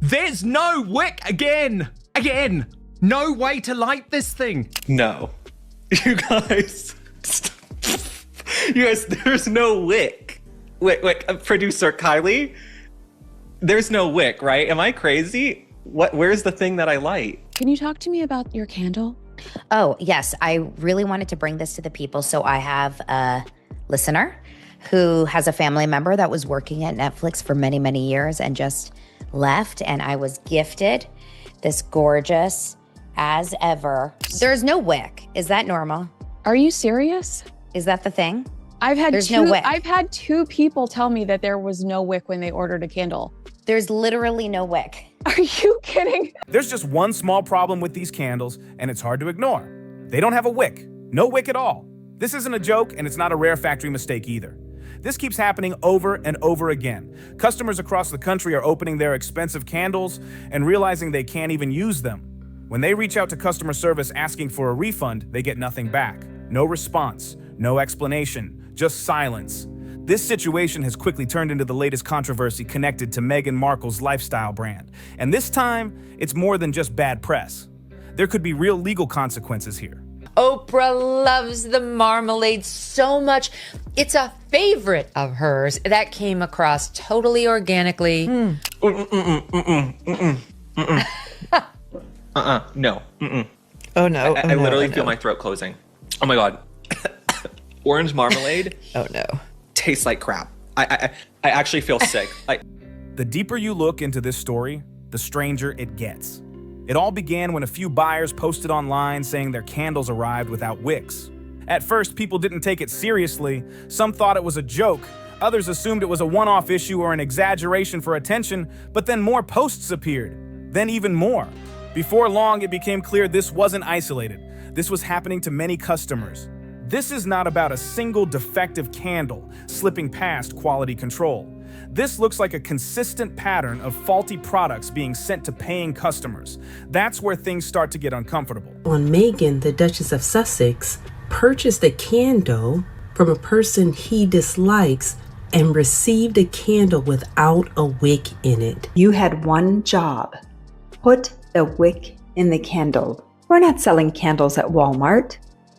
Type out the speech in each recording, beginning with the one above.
There's no wick again. No way to light this thing. No. You guys, there's no wick. Wait, producer Kylie, there's no wick, right? Am I crazy? Where's the thing that I light? Can you talk to me about your candle? Oh, yes. I really wanted to bring this to the people. So I have a listener who has a family member that was working at Netflix for many, many years and just left. And I was gifted this gorgeous, as ever. There's no wick. Is that normal? Are you serious? Is that the thing? There's no wick. I've had 2 people tell me that there was no wick when they ordered a candle. There's literally no wick. Are you kidding? There's just one small problem with these candles, and it's hard to ignore. They don't have a wick. No wick at all. This isn't a joke, and it's not a rare factory mistake either. This keeps happening over and over again. Customers across the country are opening their expensive candles and realizing they can't even use them. When they reach out to customer service asking for a refund, they get nothing back. No response, no explanation, just silence. This situation has quickly turned into the latest controversy connected to Meghan Markle's lifestyle brand. And this time, it's more than just bad press. There could be real legal consequences here. Oprah loves the marmalade so much. It's a favorite of hers that came across totally organically. No. Oh no. I literally feel my throat closing. Oh my God. Orange marmalade. Oh no. Tastes like crap. I actually feel sick. The deeper you look into this story, the stranger it gets. It all began when a few buyers posted online saying their candles arrived without wicks. At first, people didn't take it seriously. Some thought it was a joke. Others assumed it was a one-off issue or an exaggeration for attention, but then more posts appeared. Then even more. Before long, it became clear this wasn't isolated. This was happening to many customers. This is not about a single defective candle slipping past quality control. This looks like a consistent pattern of faulty products being sent to paying customers. That's where things start to get uncomfortable. When Meghan, the Duchess of Sussex, purchased a candle from a person he dislikes and received a candle without a wick in it. You had one job. Put a wick in the candle. We're not selling candles at Walmart.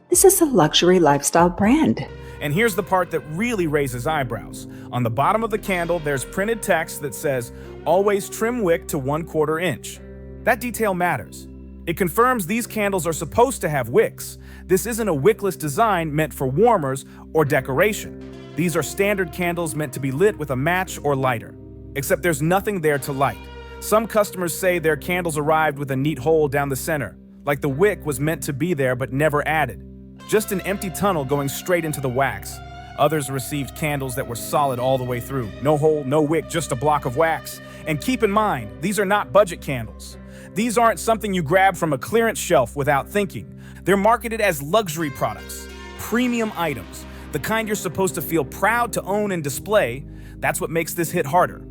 This is a luxury lifestyle brand. And here's the part that really raises eyebrows. On the bottom of the candle, there's printed text that says, "Always trim wick to 1/4 inch." That detail matters. It confirms these candles are supposed to have wicks. This isn't a wickless design meant for warmers or decoration. These are standard candles meant to be lit with a match or lighter. Except there's nothing there to light. Some customers say their candles arrived with a neat hole down the center, like the wick was meant to be there but never added. Just an empty tunnel going straight into the wax. Others received candles that were solid all the way through. No hole, no wick, just a block of wax. And keep in mind, these are not budget candles. These aren't something you grab from a clearance shelf without thinking. They're marketed as luxury products, premium items, the kind you're supposed to feel proud to own and display. That's what makes this hit harder.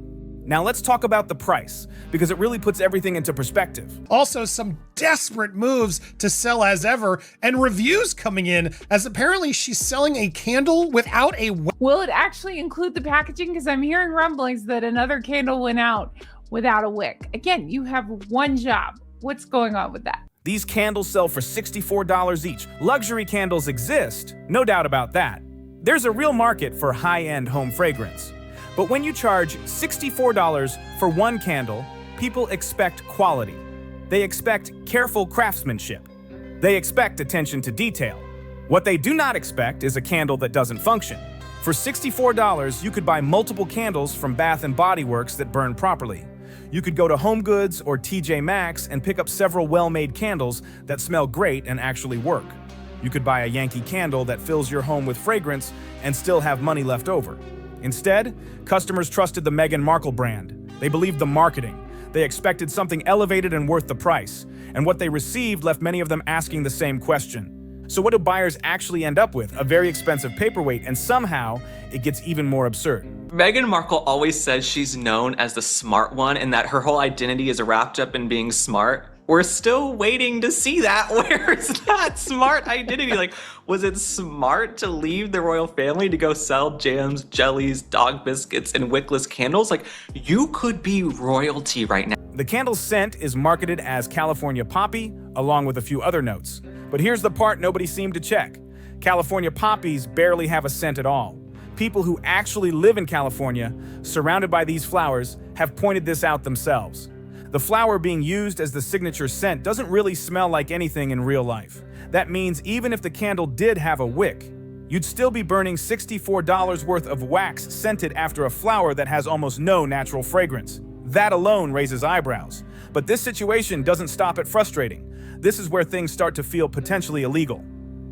Now let's talk about the price, because it really puts everything into perspective. Also, some desperate moves to sell as ever, and reviews coming in as apparently she's selling a candle without a wick. Will it actually include the packaging? Because I'm hearing rumblings that another candle went out without a wick. Again, you have one job. What's going on with that? These candles sell for $64 each. Luxury candles exist, no doubt about that. There's a real market for high-end home fragrance. But when you charge $64 for one candle, people expect quality. They expect careful craftsmanship. They expect attention to detail. What they do not expect is a candle that doesn't function. For $64, you could buy multiple candles from Bath & Body Works that burn properly. You could go to HomeGoods or TJ Maxx and pick up several well-made candles that smell great and actually work. You could buy a Yankee Candle that fills your home with fragrance and still have money left over. Instead, customers trusted the Meghan Markle brand. They believed the marketing. They expected something elevated and worth the price. And what they received left many of them asking the same question. So what do buyers actually end up with? A very expensive paperweight, and somehow it gets even more absurd. Meghan Markle always says she's known as the smart one and that her whole identity is wrapped up in being smart. We're still waiting to see that. Where's that smart identity? Like, was it smart to leave the royal family to go sell jams, jellies, dog biscuits, and wickless candles? Like, you could be royalty right now. The candle's scent is marketed as California Poppy, along with a few other notes. But here's the part nobody seemed to check. California poppies barely have a scent at all. People who actually live in California, surrounded by these flowers, have pointed this out themselves. The flower being used as the signature scent doesn't really smell like anything in real life. That means even if the candle did have a wick, you'd still be burning $64 worth of wax scented after a flower that has almost no natural fragrance. That alone raises eyebrows. But this situation doesn't stop at frustrating. This is where things start to feel potentially illegal.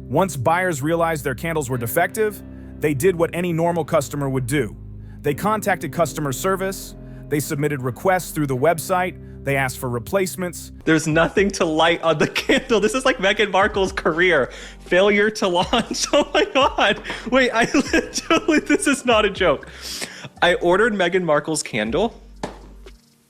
Once buyers realized their candles were defective, they did what any normal customer would do. They contacted customer service, they submitted requests through the website, they asked for replacements. There's nothing to light on the candle. This is like Meghan Markle's career. Failure to launch. Oh my God. Wait, I literally, this is not a joke. I ordered Meghan Markle's candle.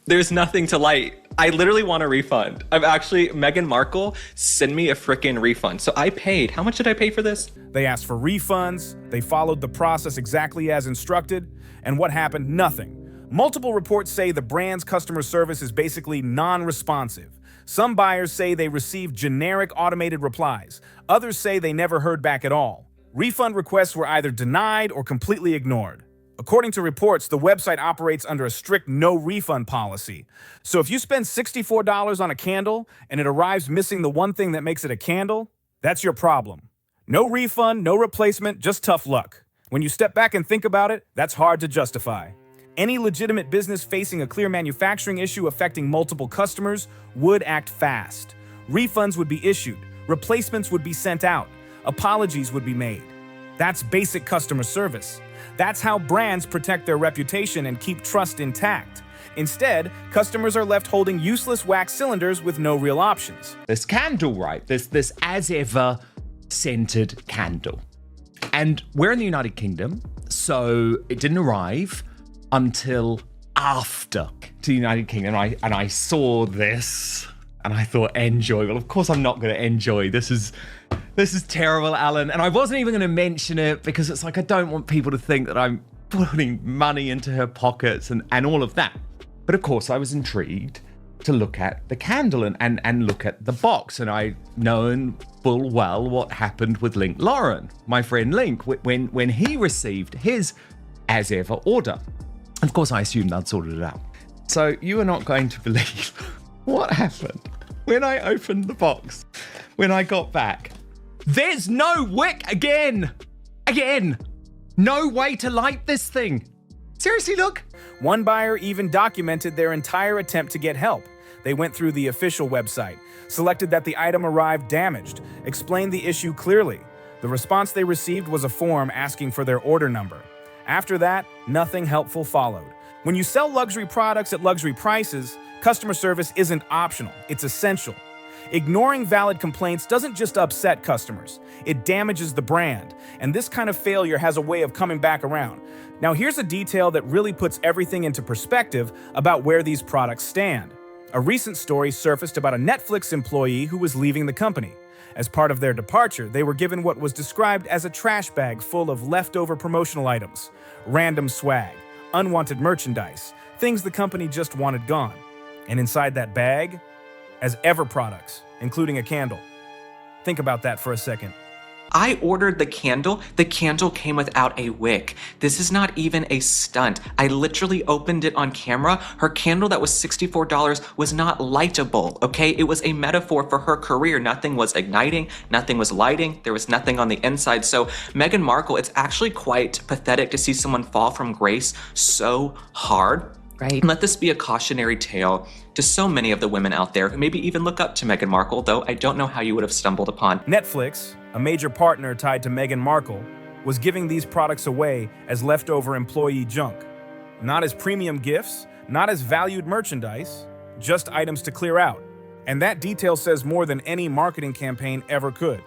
There's nothing to light. I literally want a refund. Meghan Markle, send me a frickin' refund. So I paid. How much did I pay for this? They asked for refunds, they followed the process exactly as instructed, and what happened? Nothing. Multiple reports say the brand's customer service is basically non-responsive. Some buyers say they received generic automated replies. Others say they never heard back at all. Refund requests were either denied or completely ignored. According to reports, the website operates under a strict no-refund policy. So if you spend $64 on a candle and it arrives missing the one thing that makes it a candle, that's your problem. No refund, no replacement, just tough luck. When you step back and think about it, that's hard to justify. Any legitimate business facing a clear manufacturing issue affecting multiple customers would act fast. Refunds would be issued, replacements would be sent out, apologies would be made. That's basic customer service. That's how brands protect their reputation and keep trust intact. Instead, customers are left holding useless wax cylinders with no real options. This candle, right? This as ever scented candle. And we're in the United Kingdom, so it didn't arrive until after to the United Kingdom. And I saw this and I thought, enjoy. Well, of course I'm not going to enjoy. This is terrible, Alan. And I wasn't even going to mention it because it's like, I don't want people to think that I'm putting money into her pockets and all of that. But of course I was intrigued to look at the candle and look at the box. And I known full well what happened with Link Lauren, my friend Link, when he received his as ever order. Of course, I assumed I'd sorted it out. So you are not going to believe what happened when I opened the box, when I got back. There's no wick again. No way to light this thing. Seriously, look. One buyer even documented their entire attempt to get help. They went through the official website, selected that the item arrived damaged, explained the issue clearly. The response they received was a form asking for their order number. After that, nothing helpful followed. When you sell luxury products at luxury prices, customer service isn't optional, it's essential. Ignoring valid complaints doesn't just upset customers, it damages the brand, and this kind of failure has a way of coming back around. Now here's a detail that really puts everything into perspective about where these products stand. A recent story surfaced about a Netflix employee who was leaving the company. As part of their departure, they were given what was described as a trash bag full of leftover promotional items, random swag, unwanted merchandise, things the company just wanted gone. And inside that bag, as ever products, including a candle. Think about that for a second. I ordered the candle came without a wick. This is not even a stunt. I literally opened it on camera. Her candle that was $64 was not lightable, okay? It was a metaphor for her career. Nothing was igniting, nothing was lighting, there was nothing on the inside. So Meghan Markle, it's actually quite pathetic to see someone fall from grace so hard. Right. And let this be a cautionary tale to so many of the women out there who maybe even look up to Meghan Markle, though I don't know how you would have stumbled upon. Netflix, a major partner tied to Meghan Markle, was giving these products away as leftover employee junk. Not as premium gifts, not as valued merchandise, just items to clear out. And that detail says more than any marketing campaign ever could.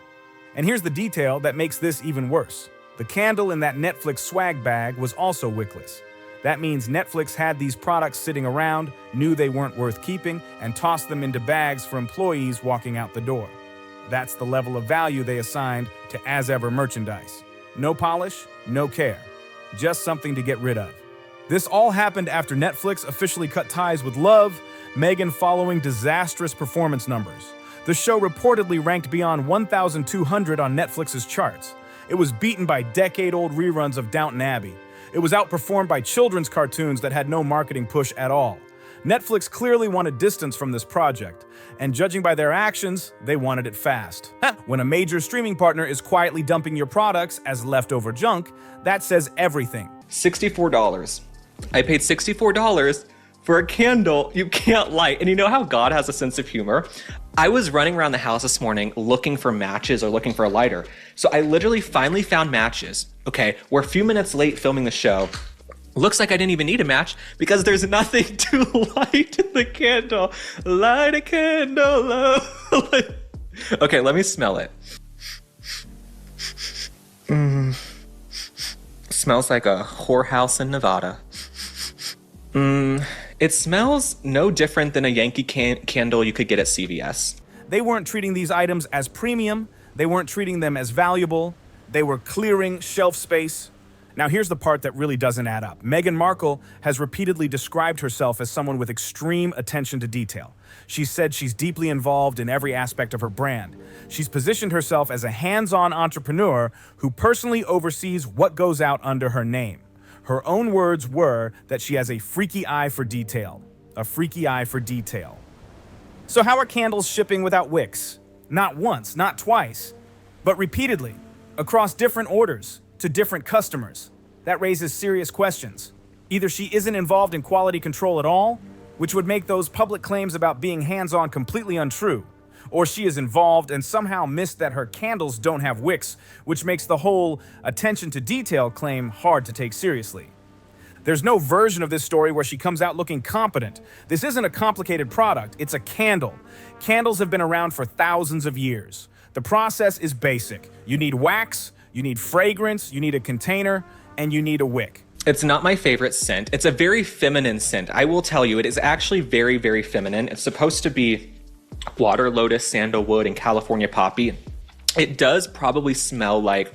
And here's the detail that makes this even worse. The candle in that Netflix swag bag was also wickless. That means Netflix had these products sitting around, knew they weren't worth keeping, and tossed them into bags for employees walking out the door. That's the level of value they assigned to as-ever merchandise. No polish, no care. Just something to get rid of. This all happened after Netflix officially cut ties with Love, Meghan following disastrous performance numbers. The show reportedly ranked beyond 1,200 on Netflix's charts. It was beaten by decade-old reruns of Downton Abbey. It was outperformed by children's cartoons that had no marketing push at all. Netflix clearly wanted distance from this project, and judging by their actions, they wanted it fast. When a major streaming partner is quietly dumping your products as leftover junk, that says everything. $64. I paid $64 for a candle you can't light. And you know how God has a sense of humor? I was running around the house this morning looking for matches or looking for a lighter. So I literally finally found matches. Okay, we're a few minutes late filming the show. Looks like I didn't even need a match because there's nothing to light the candle. Light a candle. Okay, let me smell it. Smells like a whorehouse in Nevada. It smells no different than a Yankee candle you could get at CVS. They weren't treating these items as premium. They weren't treating them as valuable. They were clearing shelf space. Now here's the part that really doesn't add up. Meghan Markle has repeatedly described herself as someone with extreme attention to detail. She said she's deeply involved in every aspect of her brand. She's positioned herself as a hands-on entrepreneur who personally oversees what goes out under her name. Her own words were that she has a freaky eye for detail. A freaky eye for detail. So how are candles shipping without wicks? Not once, not twice, but repeatedly, across different orders, to different customers. That raises serious questions. Either she isn't involved in quality control at all, which would make those public claims about being hands-on completely untrue, or she is involved and somehow missed that her candles don't have wicks, which makes the whole attention to detail claim hard to take seriously. There's no version of this story where she comes out looking competent. This isn't a complicated product, it's a candle. Candles have been around for thousands of years. The process is basic. You need wax, you need fragrance, you need a container, and you need a wick. It's not my favorite scent. It's a very feminine scent. I will tell you, it is actually very, very feminine. It's supposed to be water, lotus, sandalwood, and California poppy. It does probably smell like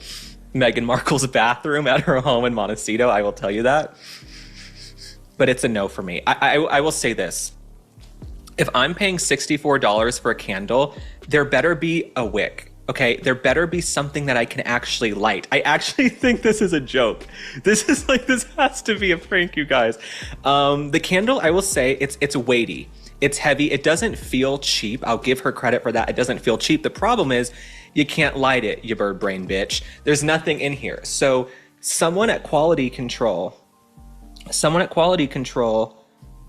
Meghan Markle's bathroom at her home in Montecito, I will tell you that. But it's a no for me. I will say this. If I'm paying $64 for a candle, there better be a wick. Okay, there better be something that I can actually light. I actually think this is a joke. This has to be a prank, you guys. The candle, I will say, it's weighty. It's heavy. It doesn't feel cheap. I'll give her credit for that. It doesn't feel cheap. The problem is you can't light it, you bird brain bitch. There's nothing in here. So someone at quality control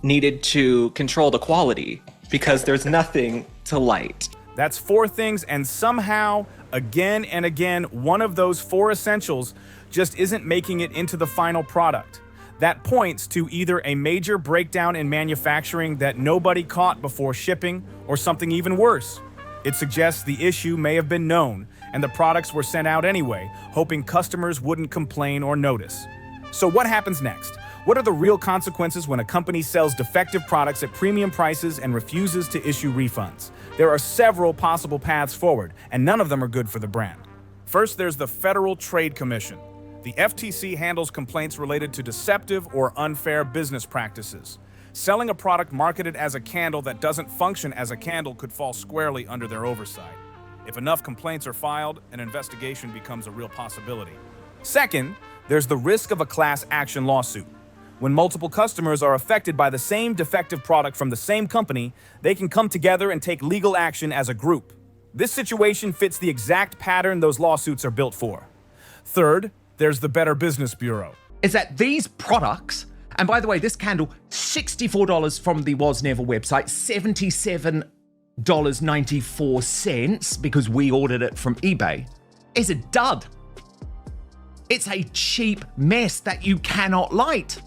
needed to control the quality because there's nothing to light. That's 4 things, and somehow, again and again, one of those 4 essentials just isn't making it into the final product. That points to either a major breakdown in manufacturing that nobody caught before shipping, or something even worse. It suggests the issue may have been known, and the products were sent out anyway, hoping customers wouldn't complain or notice. So what happens next? What are the real consequences when a company sells defective products at premium prices and refuses to issue refunds? There are several possible paths forward, and none of them are good for the brand. First, there's the Federal Trade Commission. The FTC handles complaints related to deceptive or unfair business practices. Selling a product marketed as a candle that doesn't function as a candle could fall squarely under their oversight. If enough complaints are filed, an investigation becomes a real possibility. Second, there's the risk of a class action lawsuit. When multiple customers are affected by the same defective product from the same company, they can come together and take legal action as a group. This situation fits the exact pattern those lawsuits are built for. Third, there's the Better Business Bureau. Is that these products, and by the way, this candle, $64 from the Was Never website, $77.94 because we ordered it from eBay, is a dud. It's a cheap mess that you cannot light.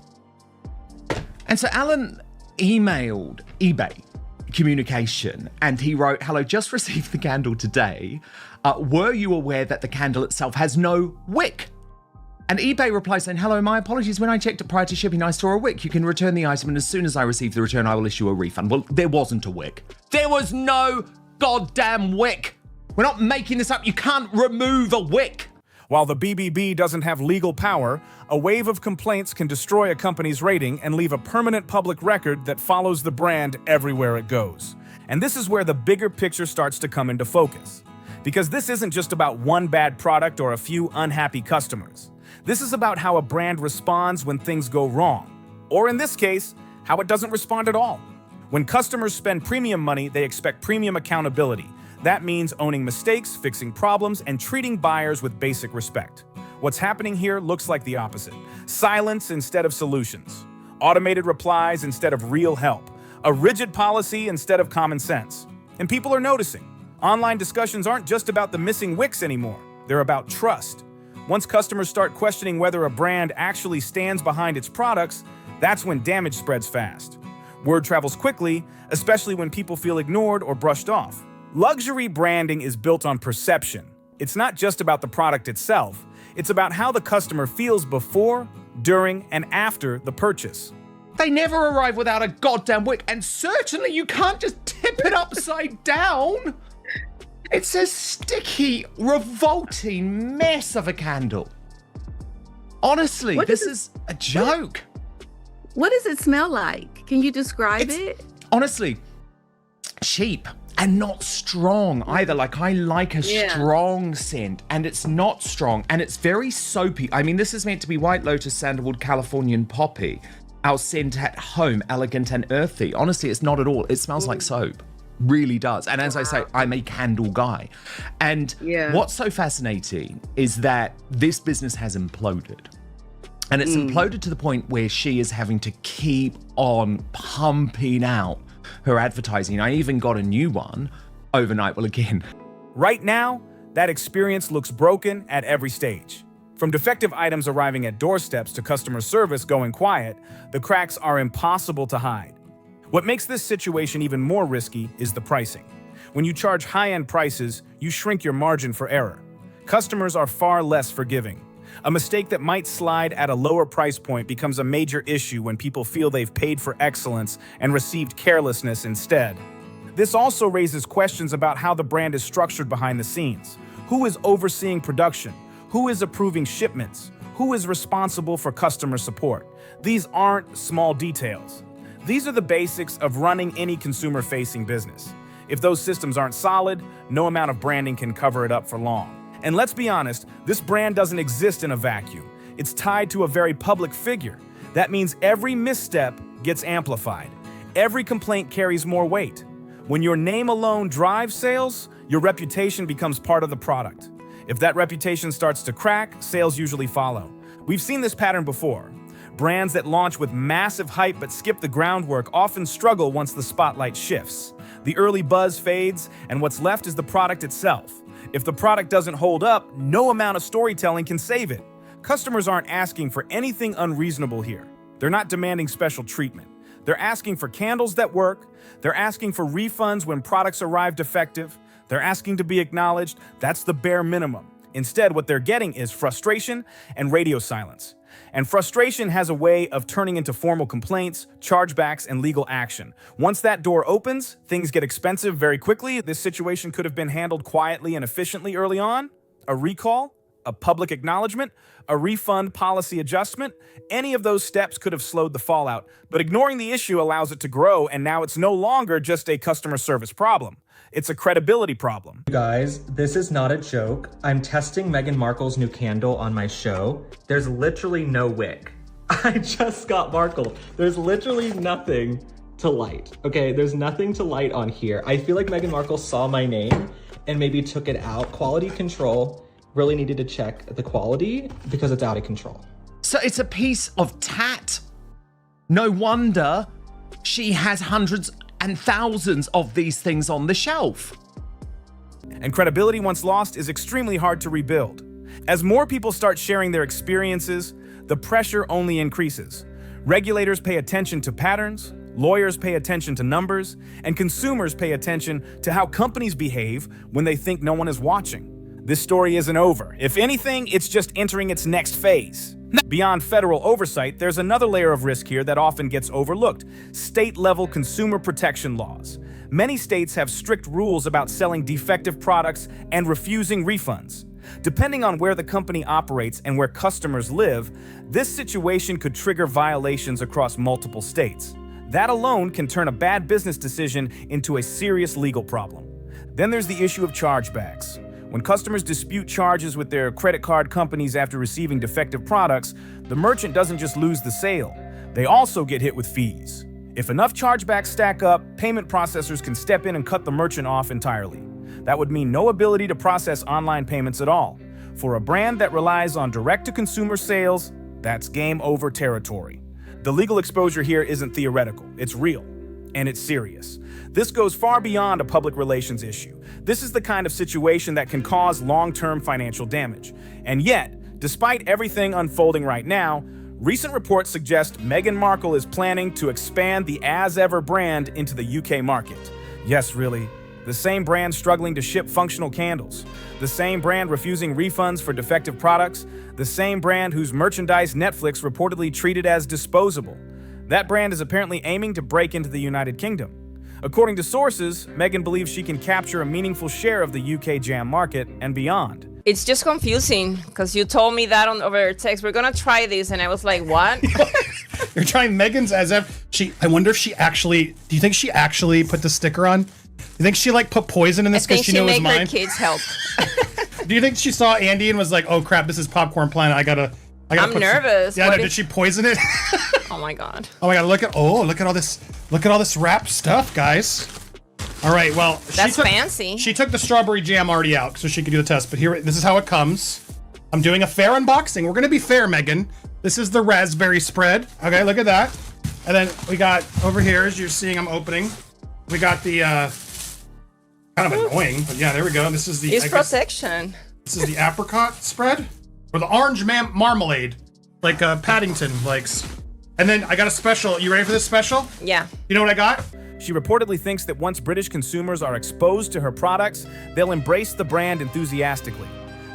And so Alan emailed eBay communication and he wrote, "Hello, just received the candle today. Were you aware that the candle itself has no wick?" And eBay replies saying, "Hello, my apologies. When I checked it prior to shipping, I saw a wick. You can return the item, and as soon as I receive the return, I will issue a refund." Well, there wasn't a wick. There was no goddamn wick. We're not making this up. You can't remove a wick. While the BBB doesn't have legal power, a wave of complaints can destroy a company's rating and leave a permanent public record that follows the brand everywhere it goes. And this is where the bigger picture starts to come into focus. Because this isn't just about one bad product or a few unhappy customers. This is about how a brand responds when things go wrong. Or in this case, how it doesn't respond at all. When customers spend premium money, they expect premium accountability. That means owning mistakes, fixing problems, and treating buyers with basic respect. What's happening here looks like the opposite. Silence instead of solutions. Automated replies instead of real help. A rigid policy instead of common sense. And people are noticing. Online discussions aren't just about the missing wicks anymore. They're about trust. Once customers start questioning whether a brand actually stands behind its products, that's when damage spreads fast. Word travels quickly, especially when people feel ignored or brushed off. Luxury branding is built on perception. It's not just about the product itself. It's about how the customer feels before, during, and after the purchase. They never arrive without a goddamn wick, and certainly you can't just tip it upside down. It's a sticky, revolting mess of a candle. Honestly, this is a joke. What does it smell like? Can you describe it? Honestly, cheap. And not strong either. Like, I like a strong scent, and it's not strong, and it's very soapy. I mean, this is meant to be White Lotus, Sandalwood, Californian Poppy. Our scent at home, elegant and earthy. Honestly, it's not at all. It smells like soap. Really does. And as I say, I'm a candle guy. And what's so fascinating is that this business has imploded. And it's imploded to the point where she is having to keep on pumping out her advertising. I even got a new one overnight. Well, again, right now, that experience looks broken at every stage. From defective items arriving at doorsteps to customer service going quiet, the cracks are impossible to hide. What makes this situation even more risky is the pricing. When you charge high-end prices, you shrink your margin for error. Customers are far less forgiving. A mistake that might slide at a lower price point becomes a major issue when people feel they've paid for excellence and received carelessness instead. This also raises questions about how the brand is structured behind the scenes. Who is overseeing production? Who is approving shipments? Who is responsible for customer support? These aren't small details. These are the basics of running any consumer-facing business. If those systems aren't solid, no amount of branding can cover it up for long. And let's be honest, this brand doesn't exist in a vacuum. It's tied to a very public figure. That means every misstep gets amplified. Every complaint carries more weight. When your name alone drives sales, your reputation becomes part of the product. If that reputation starts to crack, sales usually follow. We've seen this pattern before. Brands that launch with massive hype but skip the groundwork often struggle once the spotlight shifts. The early buzz fades, and what's left is the product itself. If the product doesn't hold up, no amount of storytelling can save it. Customers aren't asking for anything unreasonable here. They're not demanding special treatment. They're asking for candles that work. They're asking for refunds when products arrive defective. They're asking to be acknowledged. That's the bare minimum. Instead, what they're getting is frustration and radio silence. And frustration has a way of turning into formal complaints, chargebacks, and legal action. Once that door opens, things get expensive very quickly. This situation could have been handled quietly and efficiently early on. A recall, a public acknowledgement, a refund policy adjustment, any of those steps could have slowed the fallout. But ignoring the issue allows it to grow, and now it's no longer just a customer service problem. It's a credibility problem. Guys, this is not a joke. I'm testing Meghan Markle's new candle on my show. There's literally no wick. I just got Markle. There's literally nothing to light, okay? There's nothing to light on here. I feel like Meghan Markle saw my name and maybe took it out. Quality control really needed to check the quality because it's out of control. So it's a piece of tat. No wonder she has hundreds and thousands of these things on the shelf. And credibility once lost is extremely hard to rebuild. As more people start sharing their experiences, the pressure only increases. Regulators pay attention to patterns, lawyers pay attention to numbers, and consumers pay attention to how companies behave when they think no one is watching. This story isn't over. If anything, it's just entering its next phase. Beyond federal oversight, there's another layer of risk here that often gets overlooked: state-level consumer protection laws. Many states have strict rules about selling defective products and refusing refunds. Depending on where the company operates and where customers live, this situation could trigger violations across multiple states. That alone can turn a bad business decision into a serious legal problem. Then there's the issue of chargebacks. When customers dispute charges with their credit card companies after receiving defective products, the merchant doesn't just lose the sale, they also get hit with fees. If enough chargebacks stack up, payment processors can step in and cut the merchant off entirely. That would mean no ability to process online payments at all. For a brand that relies on direct-to-consumer sales, that's game over territory. The legal exposure here isn't theoretical, it's real, and it's serious. This goes far beyond a public relations issue. This is the kind of situation that can cause long-term financial damage. And yet, despite everything unfolding right now, recent reports suggest Meghan Markle is planning to expand the As Ever brand into the UK market. Yes, really. The same brand struggling to ship functional candles. The same brand refusing refunds for defective products. The same brand whose merchandise Netflix reportedly treated as disposable. That brand is apparently aiming to break into the United Kingdom. According to sources, Meghan believes she can capture a meaningful share of the UK jam market and beyond. It's just confusing because you told me that over text. We're gonna try this, and I was like, "What?" You're trying Meghan's as if she. I wonder if she actually. Do you think she actually put the sticker on? You think she like put poison in this because she knew it was mine? I think she made her kids help. Do you think she saw Andy and was like, "Oh crap, this is Popcorn Planet. I gotta." I'm nervous. Yeah, no, did she poison it? Oh my god. Oh my god! Look at all this. Look at all this wrapped stuff, guys. All right, well, that's fancy. She took the strawberry jam already out so she could do the test, but here, this is how it comes. I'm doing a fair unboxing. We're gonna be fair, Meghan. This is the raspberry spread. Okay, look at that. And then we got over here, as you're seeing, I'm opening. We got the kind of annoying, but yeah, there we go. This is the. It's protection. This is the apricot spread or the orange marmalade, like Paddington likes. And then I got a special. You ready for this special? Yeah. You know what I got? She reportedly thinks that once British consumers are exposed to her products, they'll embrace the brand enthusiastically.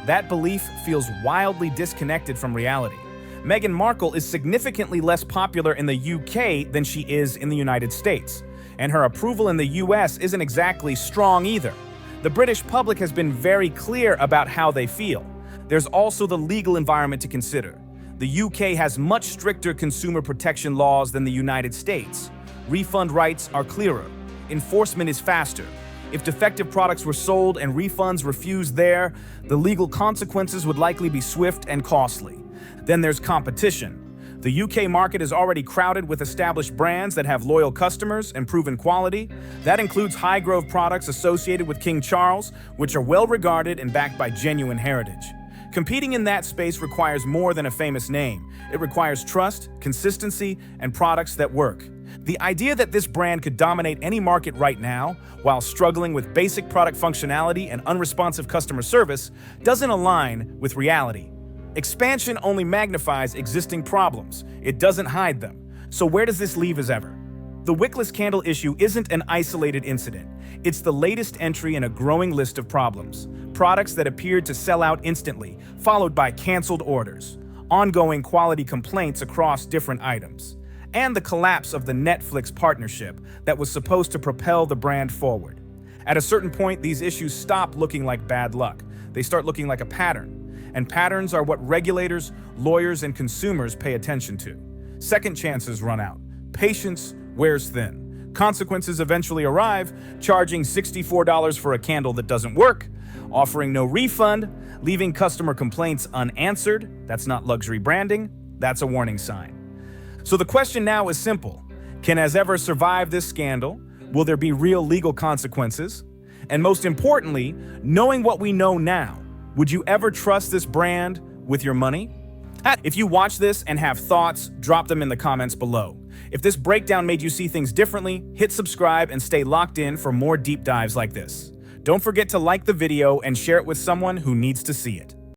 That belief feels wildly disconnected from reality. Meghan Markle is significantly less popular in the UK than she is in the United States, and her approval in the US isn't exactly strong either. The British public has been very clear about how they feel. There's also the legal environment to consider. The UK has much stricter consumer protection laws than the United States. Refund rights are clearer. Enforcement is faster. If defective products were sold and refunds refused there, the legal consequences would likely be swift and costly. Then there's competition. The UK market is already crowded with established brands that have loyal customers and proven quality. That includes high-growth products associated with King Charles, which are well-regarded and backed by genuine heritage. Competing in that space requires more than a famous name. It requires trust, consistency, and products that work. The idea that this brand could dominate any market right now, while struggling with basic product functionality and unresponsive customer service, doesn't align with reality. Expansion only magnifies existing problems. It doesn't hide them. So where does this leave As Ever? The Wickless candle issue isn't an isolated incident. It's the latest entry in a growing list of problems. Products that appeared to sell out instantly, followed by canceled orders, ongoing quality complaints across different items, and the collapse of the Netflix partnership that was supposed to propel the brand forward. At a certain point, these issues stop looking like bad luck. They start looking like a pattern. And patterns are what regulators, lawyers, and consumers pay attention to. Second chances run out. Patience wears thin. Consequences eventually arrive, charging $64 for a candle that doesn't work, offering no refund, leaving customer complaints unanswered. That's not luxury branding. That's a warning sign. So the question now is simple. Can As Ever survive this scandal? Will there be real legal consequences? And most importantly, knowing what we know now, would you ever trust this brand with your money? If you watch this and have thoughts, drop them in the comments below. If this breakdown made you see things differently, hit subscribe and stay locked in for more deep dives like this. Don't forget to like the video and share it with someone who needs to see it.